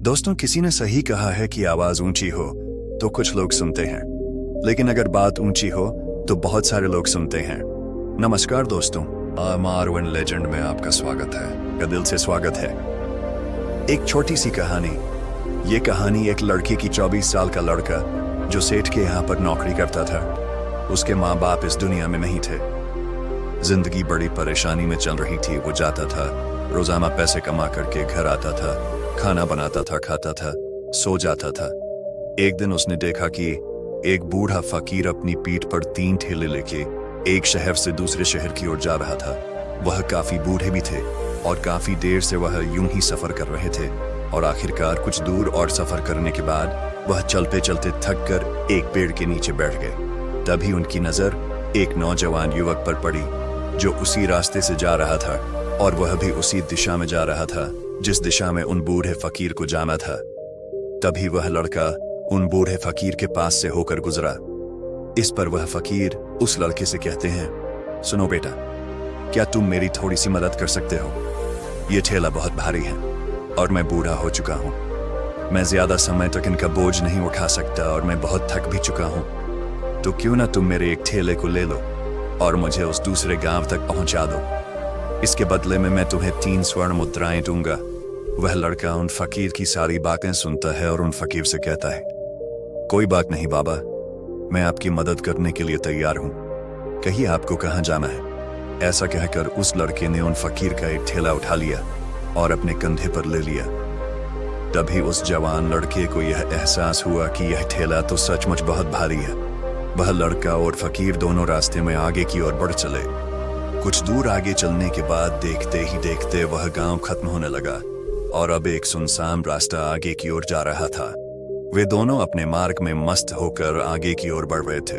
दोस्तों, किसी ने सही कहा है कि आवाज ऊंची हो तो कुछ लोग सुनते हैं, लेकिन अगर बात ऊंची हो तो बहुत सारे लोग सुनते हैं। नमस्कार दोस्तों, आर1 लेजेंड में आपका स्वागत है, का दिल से स्वागत है। एक छोटी सी कहानी। ये कहानी एक लड़के की 24 साल का लड़का जो सेठ के यहाँ पर नौकरी करता था। उसके माँ बाप इस दुनिया में नहीं थे। जिंदगी बड़ी परेशानी में चल रही थी। वो जाता था, रोजाना पैसे कमा करके घर आता था, खाना बनाता था, खाता था, सो जाता था। एक दिन उसने देखा कि एक बूढ़ा फकीर अपनी पीठ पर 3 ठेले लेके एक शहर से दूसरे शहर की ओर जा रहा था। वह काफी बूढ़े भी थे और काफी देर से वह यूं ही सफर कर रहे थे, और आखिरकार कुछ दूर और सफर करने के बाद वह चलते चलते थक कर एक पेड़ के नीचे बैठ गए। तभी उनकी नजर एक नौजवान युवक पर पड़ी जो उसी रास्ते से जा रहा था, और वह भी उसी दिशा में जा रहा था जिस दिशा में उन बूढ़े फकीर को जाना था। तभी वह लड़का उन बूढ़े फकीर के पास से होकर गुजरा। इस पर वह फकीर उस लड़के से कहते हैं, सुनो बेटा, क्या तुम मेरी थोड़ी सी मदद कर सकते हो? ये ठेला बहुत भारी है और मैं बूढ़ा हो चुका हूँ। मैं ज्यादा समय तक इनका बोझ नहीं उठा सकता और मैं बहुत थक भी चुका हूँ। तो क्यों ना तुम मेरे एक ठेले को ले लो और मुझे उस दूसरे गांव तक पहुंचा दो। इसके बदले में मैं तुम्हें 3 स्वर्ण मुद्राएं दूंगा। वह लड़का उन फकीर की सारी बातें सुनता है और उन फकीर से कहता है, कोई बात नहीं बाबा, मैं आपकी मदद करने के लिए तैयार हूं। कहिए आपको कहां जाना है? ऐसा कहकर उस लड़के ने उन फकीर का एक ठेला उठा लिया और अपने कंधे पर ले लिया। तभी उस जवान लड़के को यह एहसास हुआ कि यह ठेला तो सचमुच बहुत भारी है। वह लड़का और फकीर दोनों रास्ते में आगे की ओर बढ़ चले। कुछ दूर आगे चलने के बाद देखते ही देखते वह गांव खत्म होने लगा और अब एक सुनसान रास्ता आगे की ओर जा रहा था। वे दोनों अपने मार्ग में मस्त होकर आगे की ओर बढ़ रहे थे।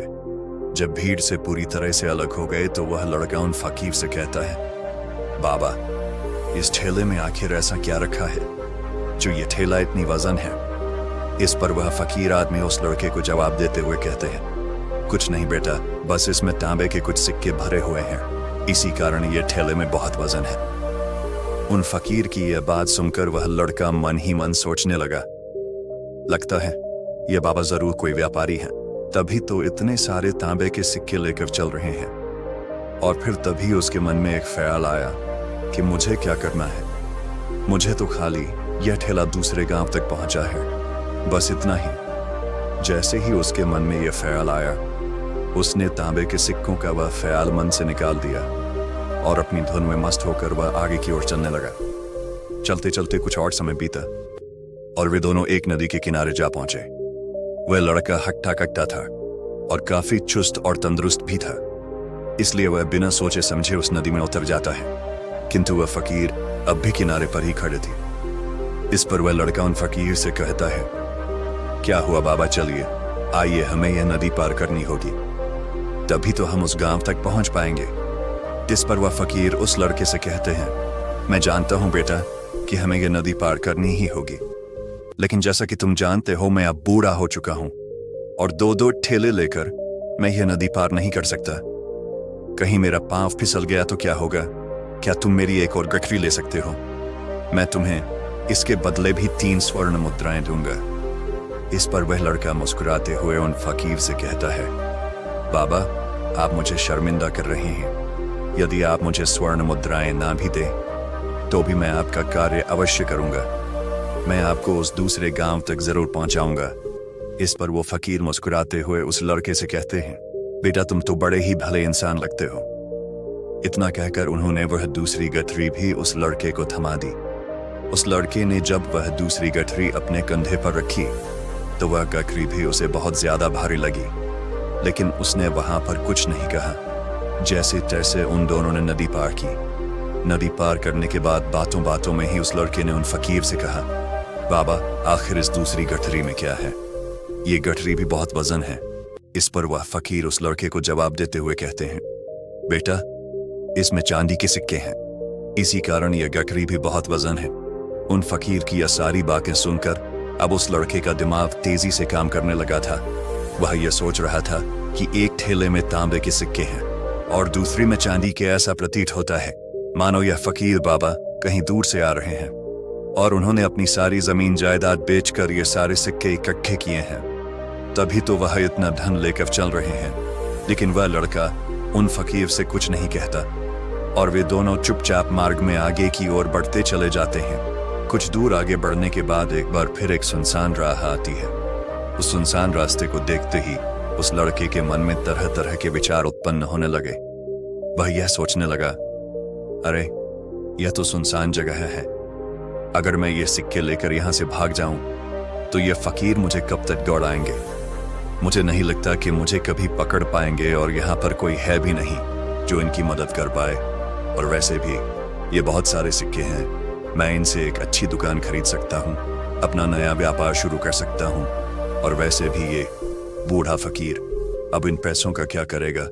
जब भीड़ से पूरी तरह से अलग हो गए तो वह लड़का उन फकीर से कहता है, बाबा, इस ठेले में आखिर ऐसा क्या रखा है जो ये ठेला इतनी वजन है? इस पर वह फकीर आदमी उस लड़के को जवाब देते हुए कहते हैं, कुछ नहीं बेटा, बस इसमें तांबे के कुछ सिक्के भरे हुए हैं, इसी कारण ये ठेले में बहुत वजन है। उन फकीर की यह बात सुनकर वह लड़का मन ही मन सोचने लगा, लगता है ये बाबा जरूर कोई व्यापारी है, तभी तो इतने सारे तांबे के सिक्के लेकर चल रहे हैं। और फिर तभी उसके मन में एक ख्याल आया कि मुझे क्या करना है। मुझे तो खाली यह ठेला दूसरे गांव तक पहुंचा है, बस इतना ही। जैसे ही उसके मन में यह ख्याल आया, उसने तांबे के सिक्कों का वह ख्याल मन से निकाल दिया और अपनी धुन में मस्त होकर वह आगे की ओर चलने लगा। चलते चलते कुछ और समय बीता और वे दोनों एक नदी के किनारे जा पहुंचे। वह लड़का हट्टा कट्टा था और काफी चुस्त और तंदुरुस्त भी था, इसलिए वह बिना सोचे समझे उस नदी में उतर जाता है। किंतु वह फकीर अब भी किनारे पर ही खड़े थे। इस पर वह लड़का उन फकीर से कहता है, क्या हुआ बाबा, चलिए आइए, हमें यह नदी पार करनी होगी, तभी तो हम उस गांव तक पहुंच पाएंगे। इस पर वह फकीर उस लड़के से कहते हैं, मैं जानता हूं बेटा कि हमें यह नदी पार करनी ही होगी, लेकिन जैसा कि तुम जानते हो मैं अब बूढ़ा हो चुका हूं और 2-2 ठेले लेकर मैं यह नदी पार नहीं कर सकता। कहीं मेरा पांव फिसल गया तो क्या होगा? क्या तुम मेरी एक और गठरी ले सकते हो? मैं तुम्हें इसके बदले भी 3 स्वर्ण मुद्राएं दूंगा। इस पर वह लड़का मुस्कुराते हुए उन फकीर से कहता है, बाबा, आप मुझे शर्मिंदा कर रहे हैं। यदि आप मुझे स्वर्ण मुद्राएं ना भी दें तो भी मैं आपका कार्य अवश्य करूंगा। मैं आपको उस दूसरे गांव तक जरूर पहुंचाऊंगा। इस पर वो फकीर मुस्कुराते हुए उस लड़के से कहते हैं, बेटा, तुम तो बड़े ही भले इंसान लगते हो। इतना कहकर उन्होंने वह दूसरी गठरी भी उस लड़के को थमा दी। उस लड़के ने जब वह दूसरी गठरी अपने कंधे पर रखी तो वह गठरी भी उसे बहुत ज्यादा भारी लगी, लेकिन उसने वहां पर कुछ नहीं कहा। जैसे तैसे उन दोनों ने नदी पार की। नदी पार करने के बाद बातों बातों में ही उस लड़के ने उन फकीर से कहा, बाबा, आखिर इस दूसरी गठरी में क्या है? ये गठरी भी बहुत वजन है। इस पर वह फकीर उस लड़के को जवाब देते हुए कहते हैं, बेटा, इसमें चांदी के सिक्के हैं, इसी कारण यह गठरी भी बहुत वजन है। उन फकीर की यह सारी बातें सुनकर अब उस लड़के का दिमाग तेजी से काम करने लगा था। वह यह सोच रहा था कि एक ठेले में तांबे के सिक्के हैं और दूसरी में चांदी के। ऐसा प्रतीत होता है मानो यह फकीर बाबा कहीं दूर से आ रहे हैं और उन्होंने अपनी सारी जमीन जायदाद बेचकर ये सारे सिक्के इकट्ठे किए हैं, तभी तो वह इतना धन लेकर चल रहे हैं। लेकिन वह लड़का उन फकीर से कुछ नहीं कहता और वे दोनों चुपचाप मार्ग में आगे की ओर बढ़ते चले जाते हैं। कुछ दूर आगे बढ़ने के बाद एक बार फिर एक सुनसान राह आती है। उस सुनसान रास्ते को देखते ही उस लड़के के मन में तरह तरह के विचार उत्पन्न होने लगे। वह यह सोचने लगा, अरे यह तो सुनसान जगह है, अगर मैं ये सिक्के लेकर यहां से भाग जाऊं तो ये फकीर मुझे कब तक दौड़ाएंगे। मुझे नहीं लगता कि मुझे कभी पकड़ पाएंगे और यहाँ पर कोई है भी नहीं जो इनकी मदद कर पाए। और वैसे भी ये बहुत सारे सिक्के हैं, मैं इनसे एक अच्छी दुकान खरीद सकता हूँ, अपना नया व्यापार शुरू कर सकता हूँ। और वैसे भी ये बूढ़ा फकीर अब इन पैसों का क्या करेगा,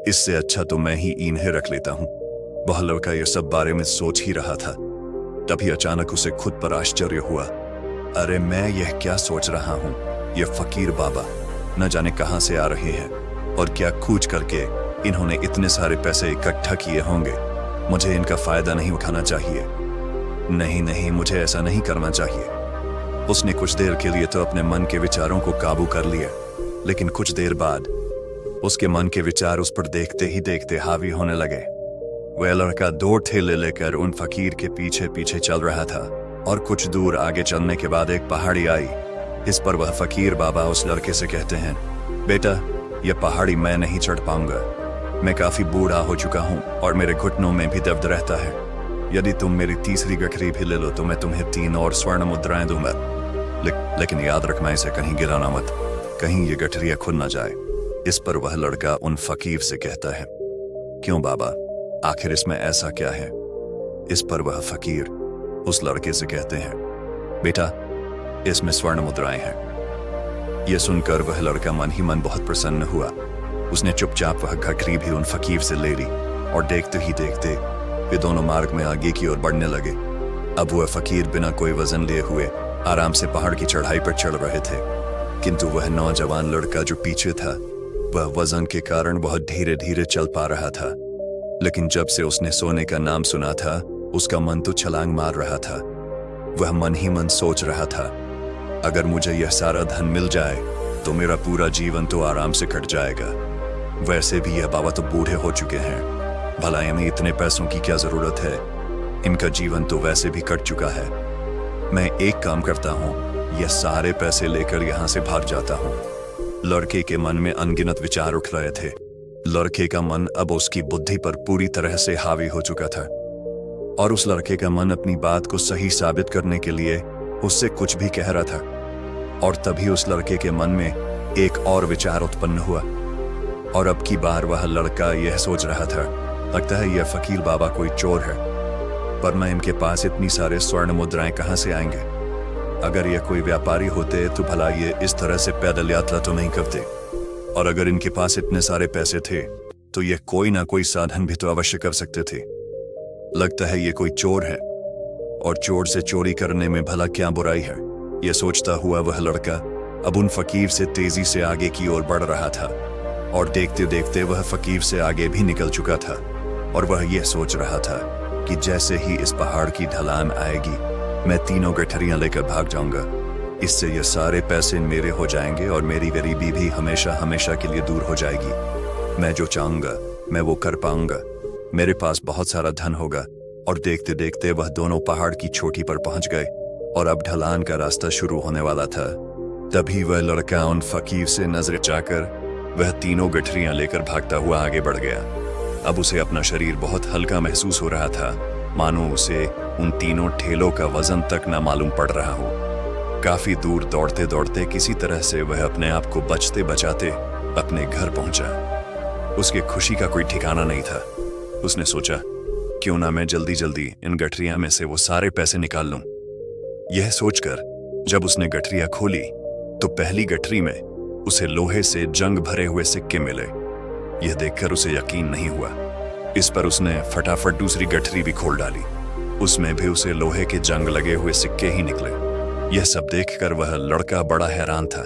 इससे अच्छा तो मैं ही इन्हें रख लेता हूँ। वह लड़का ये सब बारे में सोच ही रहा था, तभी अचानक उसे खुद पर आश्चर्य हुआ। अरे मैं यह क्या सोच रहा हूँ, ये फकीर बाबा न जाने कहां से आ रहे हैं और क्या खोज करके इन्होंने इतने सारे पैसे इकट्ठा किए होंगे। मुझे इनका फायदा नहीं उठाना चाहिए, नहीं नहीं, मुझे ऐसा नहीं करना चाहिए। उसने कुछ देर के लिए तो अपने मन के विचारों को काबू कर लिया, लेकिन कुछ देर बाद उसके मन के विचार उस पर देखते ही देखते हावी होने लगे। वह लड़का 2 ठेले लेकर उन फकीर के पीछे पीछे चल रहा था और कुछ दूर आगे चलने के बाद एक पहाड़ी आई। इस पर वह फकीर बाबा उस लड़के से कहते हैं, बेटा यह पहाड़ी मैं नहीं चढ़ पाऊंगा, मैं काफी बूढ़ा हो चुका हूँ और मेरे घुटनों में भी दर्द रहता है। यदि तुम मेरी तीसरी गठरी भी ले लो तो मैं तुम्हें 3 और स्वर्ण मुद्राएं दूंगा, लेकिन याद रखना इसे कहीं गिराना मत, कहीं ये गठरियां खुल ना जाए। इस पर वह लड़का उन फकीर से कहता है, क्यों बाबा, आखिर इसमें ऐसा क्या है। इस पर वह फकीर उस लड़के से कहते हैं, बेटा इसमें स्वर्ण मुद्राएं हैं। यह सुनकर वह लड़का मन ही मन बहुत प्रसन्न हुआ। उसने चुपचाप वह गठरी भी उन फकीर से ले ली और देखते ही देखते वे दोनों मार्ग में आगे की ओर बढ़ने लगे। अब वह फकीर बिना कोई वजन लिए हुए आराम से पहाड़ की चढ़ाई पर चढ़ रहे थे, किंतु वह नौजवान लड़का जो पीछे था वह वजन के कारण बहुत धीरे धीरे चल पा रहा था। लेकिन जब से उसने सोने का नाम सुना था उसका मन तो छलांग मार रहा था। वह मन ही मन सोच रहा था, अगर मुझे यह सारा धन मिल जाए तो मेरा पूरा जीवन तो आराम से कट जाएगा। वैसे भी यह बाबा तो बूढ़े हो चुके हैं, भला इन्हें इतने पैसों की क्या जरूरत है, इनका जीवन तो वैसे भी कट चुका है। मैं एक काम करता हूँ, यह सारे पैसे लेकर यहाँ से भाग जाता हूँ। लड़के के मन में अनगिनत विचार उठ रहे थे। लड़के का मन अब उसकी बुद्धि पर पूरी तरह से हावी हो चुका था और उस लड़के का मन अपनी बात को सही साबित करने के लिए उससे कुछ भी कह रहा था। और तभी उस लड़के के मन में एक और विचार उत्पन्न हुआ और अब की बार वह लड़का यह सोच रहा था, लगता है यह फकीर बाबा कोई चोर है, पर मैं इनके पास इतनी सारे स्वर्ण मुद्राएं कहां से आएंगे। अगर यह कोई व्यापारी होते तो भला ये इस तरह से पैदल यात्रा तो नहीं करते, और अगर इनके पास इतने सारे पैसे थे तो ये कोई ना कोई साधन भी तो अवश्य कर सकते थे। लगता है ये कोई चोर है और चोर से चोरी करने में भला क्या बुराई है। यह सोचता हुआ वह लड़का अब उन फकीर से तेजी से आगे की ओर बढ़ रहा था और देखते देखते वह फकीर से आगे भी निकल चुका था। और वह यह सोच रहा था कि जैसे ही इस पहाड़ की ढलान आएगी मैं 3 गठरियां लेकर भाग जाऊंगा, इससे ये सारे पैसे मेरे हो जाएंगे और मेरी गरीबी भी हमेशा हमेशा के लिए दूर हो जाएगी। मैं जो चाहूंगा मैं वो कर पाऊंगा, मेरे पास बहुत सारा धन होगा। और देखते देखते वह दोनों पहाड़ की चोटी पर पहुंच गए और अब ढलान का रास्ता शुरू होने वाला था। तभी वह लड़का उन फकीर से नजर चाहकर वह 3 गठरियां लेकर भागता हुआ आगे बढ़ गया। अब उसे अपना शरीर बहुत हल्का महसूस हो रहा था, मानो उसे उन 3 ठेलों का वजन तक न मालूम पड़ रहा हो। काफी दूर दौड़ते दौड़ते किसी तरह से वह अपने आप को बचते बचाते अपने घर पहुंचा। उसकी खुशी का कोई ठिकाना नहीं था। उसने सोचा, क्यों ना मैं जल्दी जल्दी इन गठरियां में से वो सारे पैसे निकाल लूं। यह सोचकर जब उसने गठरियां खोली तो पहली गठरी में उसे लोहे से जंग भरे हुए सिक्के मिले। यह देखकर उसे यकीन नहीं हुआ। इस पर उसने फटाफट दूसरी गठरी भी खोल डाली, उसमें भी उसे लोहे के जंग लगे हुए सिक्के ही निकले। यह सब देखकर वह लड़का बड़ा हैरान था।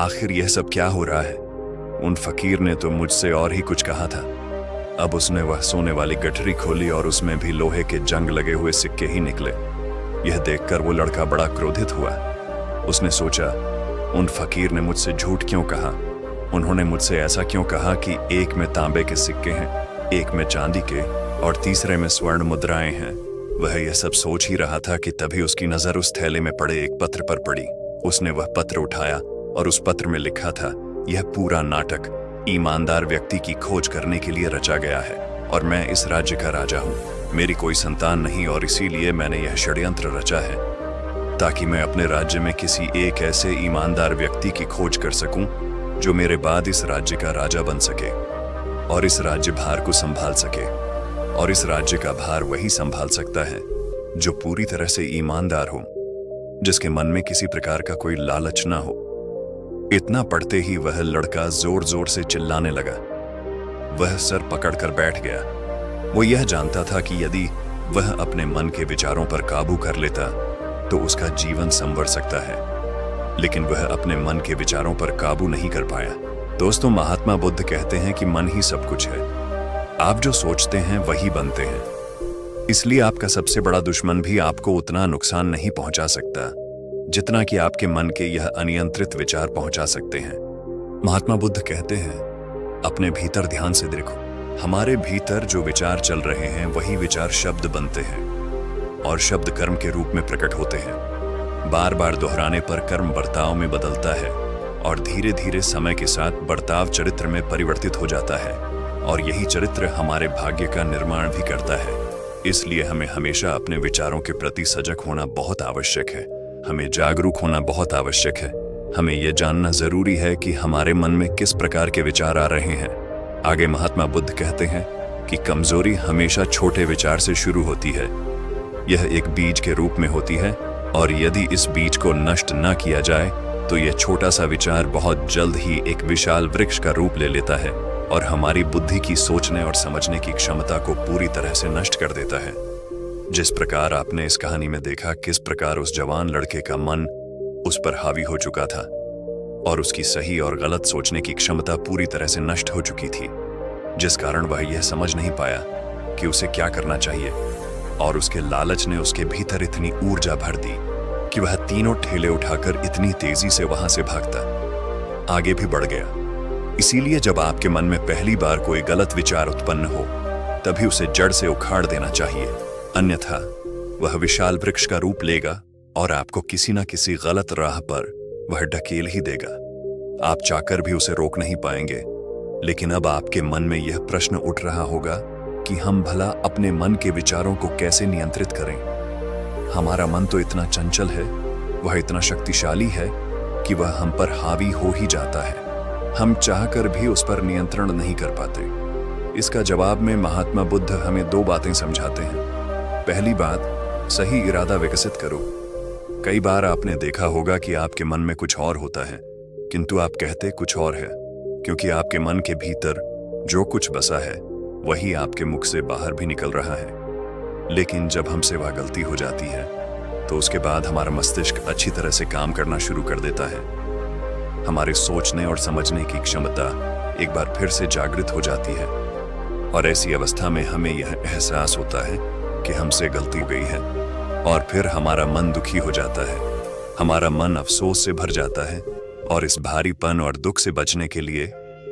आखिर यह सब क्या हो रहा है? उन फकीर ने तो मुझसे और ही कुछ कहा था। अब उसने वह सोने वाली गठरी खोली और उसमें भी लोहे के जंग लगे हुए सिक्के ही निकले। यह देखकर वो लड़का बड़ा क्रोधित हुआ। उसने सोचा, उन फकीर ने मुझसे झूठ क्यों कहा? उन्होंने मुझसे ऐसा क्यों कहा कि एक में तांबे के सिक्के हैं, एक में चांदी के और तीसरे में स्वर्ण मुद्राएं हैं। वह यह सब सोच ही रहा था कि तभी उसकी नजर उस थैले में पड़े एक पत्र पर पड़ी। उसने वह पत्र उठाया और उस पत्र में लिखा था, यह पूरा नाटक ईमानदार व्यक्ति की खोज करने के लिए रचा गया है और मैं इस राज्य का राजा हूँ। मेरी कोई संतान नहीं और इसीलिए मैंने यह षड्यंत्र रचा है ताकि मैं अपने राज्य में किसी एक ऐसे ईमानदार व्यक्ति की खोज कर सकूं जो मेरे बाद इस राज्य का राजा बन सके और इस राज्य भार को संभाल सके। और इस राज्य का भार वही संभाल सकता है जो पूरी तरह से ईमानदार हो, जिसके मन में किसी प्रकार का कोई लालच ना हो। इतना पढ़ते ही वह लड़का जोर जोर से चिल्लाने लगा। वह सर पकड़कर बैठ गया। वो यह जानता था कि यदि वह अपने मन के विचारों पर काबू कर लेता तो उसका जीवन संवर सकता है, लेकिन वह अपने मन के विचारों पर काबू नहीं कर पाया। दोस्तों, महात्मा बुद्ध कहते हैं कि मन ही सब कुछ है। आप जो सोचते हैं वही बनते हैं। इसलिए आपका सबसे बड़ा दुश्मन भी आपको उतना नुकसान नहीं पहुंचा सकता जितना कि आपके मन के यह अनियंत्रित विचार पहुंचा सकते हैं। महात्मा बुद्ध कहते हैं, अपने भीतर ध्यान से देखो। हमारे भीतर जो विचार चल रहे हैं वही विचार शब्द बनते हैं और शब्द कर्म के रूप में प्रकट होते हैं। बार बार दोहराने पर कर्म बर्ताव में बदलता है और धीरे धीरे समय के साथ बर्ताव चरित्र में परिवर्तित हो जाता है और यही चरित्र हमारे भाग्य का निर्माण भी करता है। इसलिए हमें हमेशा अपने विचारों के प्रति सजग होना बहुत आवश्यक है। हमें जागरूक होना बहुत आवश्यक है। हमें यह जानना जरूरी है कि हमारे मन में किस प्रकार के विचार आ रहे हैं। आगे महात्मा बुद्ध कहते हैं कि कमजोरी हमेशा छोटे विचार से शुरू होती है। यह एक बीज के रूप में होती है और यदि इस बीज को नष्ट न किया जाए तो यह छोटा सा विचार बहुत जल्द ही एक विशाल वृक्ष का रूप ले लेता है और हमारी बुद्धि की सोचने और समझने की क्षमता को पूरी तरह से नष्ट कर देता है। जिस प्रकार आपने इस कहानी में देखा किस प्रकार उस जवान लड़के का मन उस पर हावी हो चुका था और उसकी सही और गलत सोचने की क्षमता पूरी तरह से नष्ट हो चुकी थी, जिस कारण वह यह समझ नहीं पाया कि उसे क्या करना चाहिए और उसके लालच ने उसके भीतर इतनी ऊर्जा भर दी कि वह तीनों ठेले उठाकर इतनी तेजी से वहां से भागता आगे भी बढ़ गया। इसीलिए जब आपके मन में पहली बार कोई गलत विचार उत्पन्न हो तभी उसे जड़ से उखाड़ देना चाहिए, अन्यथा वह विशाल वृक्ष का रूप लेगा और आपको किसी न किसी गलत राह पर वह ढकेल ही देगा। आप चाहकर भी उसे रोक नहीं पाएंगे। लेकिन अब आपके मन में यह प्रश्न उठ रहा होगा कि हम भला अपने मन के विचारों को कैसे नियंत्रित करें। हमारा मन तो इतना चंचल है, वह इतना शक्तिशाली है कि वह हम पर हावी हो ही जाता है। हम चाहकर भी उस पर नियंत्रण नहीं कर पाते। इसका जवाब में महात्मा बुद्ध हमें दो बातें समझाते हैं। पहली बात, सही इरादा विकसित करो। कई बार आपने देखा होगा कि आपके मन में कुछ और होता है किंतु आप कहते कुछ और है, क्योंकि आपके मन के भीतर जो कुछ बसा है वही आपके मुख से बाहर भी निकल रहा है। लेकिन जब हमसे वह गलती हो जाती है तो उसके बाद हमारा मस्तिष्क अच्छी तरह से काम करना शुरू कर देता है। हमारे सोचने और समझने की क्षमता एक बार फिर से जागृत हो जाती है और ऐसी अवस्था में हमें यह एहसास होता है कि हमसे गलती हो गई है और फिर हमारा मन दुखी हो जाता है। हमारा मन अफसोस से भर जाता है और इस भारीपन और दुख से बचने के लिए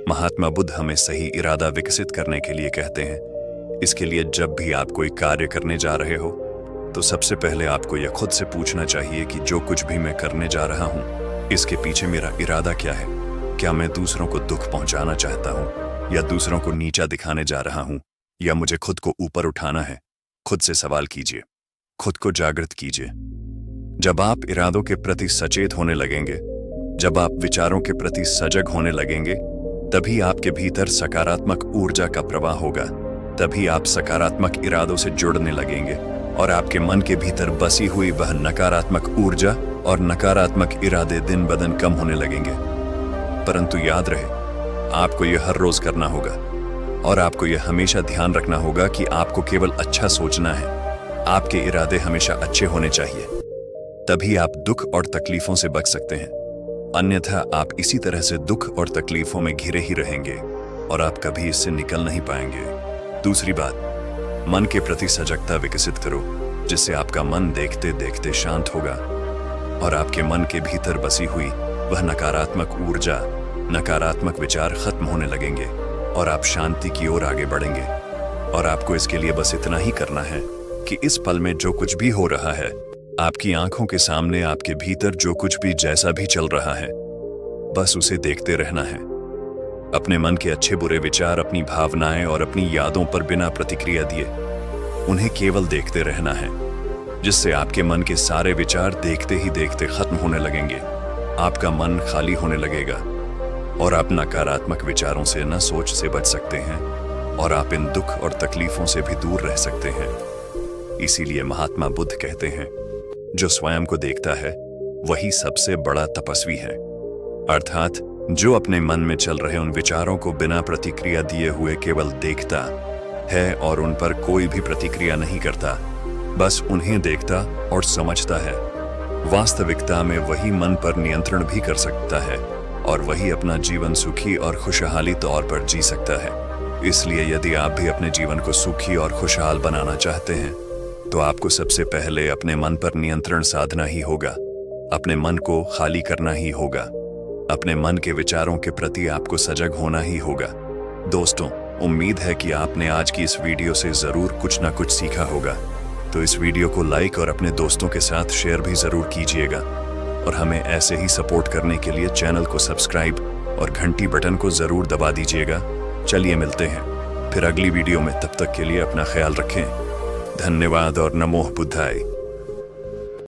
महात्मा बुद्ध हमें सही इरादा विकसित करने के लिए कहते हैं। इसके लिए जब भी आप कोई कार्य करने जा रहे हो तो सबसे पहले आपको यह खुद से पूछना चाहिए कि जो कुछ भी मैं करने जा रहा हूँ इसके पीछे मेरा इरादा क्या है। क्या मैं दूसरों को दुख पहुंचाना चाहता हूँ या दूसरों को नीचा दिखाने जा रहा हूँ या मुझे खुद को ऊपर उठाना है। खुद से सवाल कीजिए, खुद को जागृत कीजिए। जब आप इरादों के प्रति सचेत होने लगेंगे, जब आप विचारों के प्रति सजग होने लगेंगे, तभी आपके भीतर सकारात्मक ऊर्जा का प्रवाह होगा। तभी आप सकारात्मक इरादों से जुड़ने लगेंगे और आपके मन के भीतर बसी हुई वह नकारात्मक ऊर्जा और नकारात्मक इरादे दिन ब दिन कम होने लगेंगे। परंतु याद रहे, आपको यह हर रोज करना होगा और आपको यह हमेशा ध्यान रखना होगा कि आपको केवल अच्छा सोचना है। आपके इरादे हमेशा अच्छे होने चाहिए, तभी आप दुख और तकलीफों से बच सकते हैं। अन्यथा आप इसी तरह से दुख और तकलीफों में घिरे ही रहेंगे और आप कभी इससे निकल नहीं पाएंगे। दूसरी बात, मन के प्रति सजगता विकसित करो। जिससे आपका मन देखते देखते शांत होगा और आपके मन के भीतर बसी हुई वह नकारात्मक ऊर्जा, नकारात्मक विचार खत्म होने लगेंगे और आप शांति की ओर आगे बढ़ेंगे। और आपको इसके लिए बस इतना ही करना है कि इस पल में जो कुछ भी हो रहा है, आपकी आंखों के सामने आपके भीतर जो कुछ भी जैसा भी चल रहा है, बस उसे देखते रहना है। अपने मन के अच्छे बुरे विचार, अपनी भावनाएं और अपनी यादों पर बिना प्रतिक्रिया दिए उन्हें केवल देखते रहना है, जिससे आपके मन के सारे विचार देखते ही देखते खत्म होने लगेंगे। आपका मन खाली होने लगेगा और आप नकारात्मक विचारों से न सोच से बच सकते हैं और आप इन दुख और तकलीफों से भी दूर रह सकते हैं। इसीलिए महात्मा बुद्ध कहते हैं, जो स्वयं को देखता है वही सबसे बड़ा तपस्वी है। अर्थात जो अपने मन में चल रहे उन विचारों को बिना प्रतिक्रिया दिए हुए केवल देखता है और उन पर कोई भी प्रतिक्रिया नहीं करता, बस उन्हें देखता और समझता है, वास्तविकता में वही मन पर नियंत्रण भी कर सकता है और वही अपना जीवन सुखी और खुशहाली तौर पर जी सकता है। इसलिए यदि आप भी अपने जीवन को सुखी और खुशहाल बनाना चाहते हैं तो आपको सबसे पहले अपने मन पर नियंत्रण साधना ही होगा, अपने मन को खाली करना ही होगा, अपने मन के विचारों के प्रति आपको सजग होना ही होगा। दोस्तों, उम्मीद है कि आपने आज की इस वीडियो से जरूर कुछ ना कुछ सीखा होगा। तो इस वीडियो को लाइक और अपने दोस्तों के साथ शेयर भी जरूर कीजिएगा और हमें ऐसे ही सपोर्ट करने के लिए चैनल को सब्सक्राइब और घंटी बटन को जरूर दबा दीजिएगा। चलिए मिलते हैं फिर अगली वीडियो में, तब तक के लिए अपना ख्याल रखें। धन्यवाद और नमो बुद्धाय।